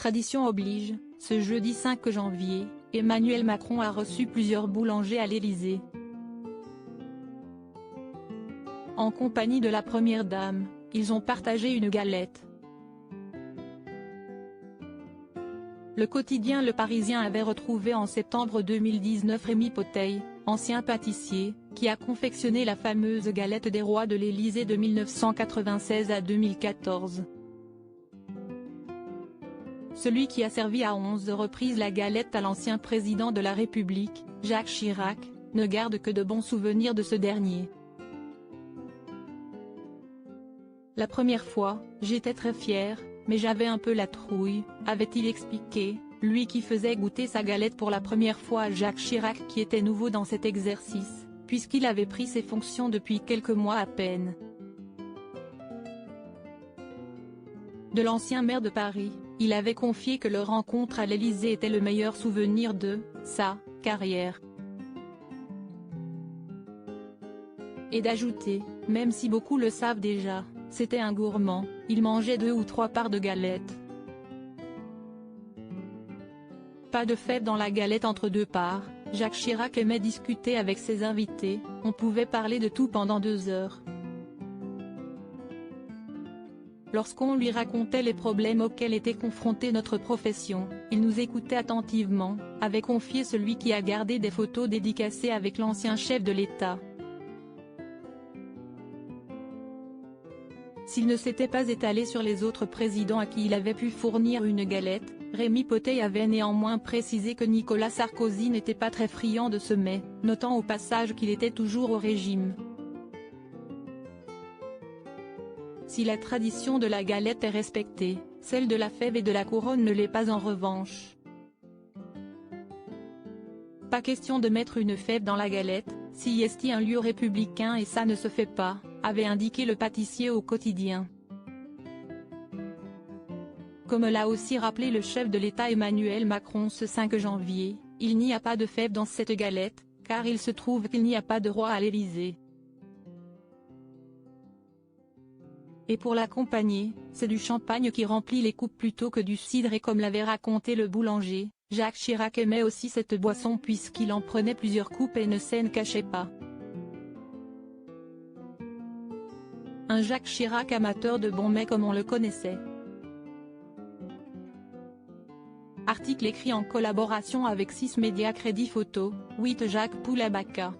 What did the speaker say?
Tradition oblige, ce jeudi 5 janvier, Emmanuel Macron a reçu plusieurs boulangers à l'Élysée. En compagnie de la Première Dame, ils ont partagé une galette. Le quotidien Le Parisien avait retrouvé en septembre 2019 Rémy Poteil, ancien pâtissier, qui a confectionné la fameuse galette des rois de l'Élysée de 1996 à 2014. Celui qui a servi à 11 reprises la galette à l'ancien président de la République, Jacques Chirac, ne garde que de bons souvenirs de ce dernier. La première fois, j'étais très fier, mais j'avais un peu la trouille, avait-il expliqué, lui qui faisait goûter sa galette pour la première fois à Jacques Chirac qui était nouveau dans cet exercice, puisqu'il avait pris ses fonctions depuis quelques mois à peine. De l'ancien maire de Paris, il avait confié que leur rencontre à l'Élysée était le meilleur souvenir de sa carrière. Et d'ajouter, même si beaucoup le savent déjà, c'était un gourmand, il mangeait 2 ou 3 parts de galette. Pas de fève dans la galette entre 2 parts, Jacques Chirac aimait discuter avec ses invités, on pouvait parler de tout pendant 2 heures. Lorsqu'on lui racontait les problèmes auxquels était confrontée notre profession, il nous écoutait attentivement, avait confié celui qui a gardé des photos dédicacées avec l'ancien chef de l'État. S'il ne s'était pas étalé sur les autres présidents à qui il avait pu fournir une galette, Rémy Poteil avait néanmoins précisé que Nicolas Sarkozy n'était pas très friand de ce mets, notant au passage qu'il était toujours au régime. Si la tradition de la galette est respectée, celle de la fève et de la couronne ne l'est pas en revanche. Pas question de mettre une fève dans la galette, si est un lieu républicain et ça ne se fait pas, avait indiqué le pâtissier au quotidien. Comme l'a aussi rappelé le chef de l'État Emmanuel Macron ce 5 janvier, il n'y a pas de fève dans cette galette, car il se trouve qu'il n'y a pas de roi à l'Élysée. Et pour l'accompagner, c'est du champagne qui remplit les coupes plutôt que du cidre et comme l'avait raconté le boulanger, Jacques Chirac aimait aussi cette boisson puisqu'il en prenait plusieurs coupes et ne s'en cachait pas. Un Jacques Chirac amateur de bons mets comme on le connaissait. Article écrit en collaboration avec 6 médias Crédit Photo, 8 Jacques Poulabaca.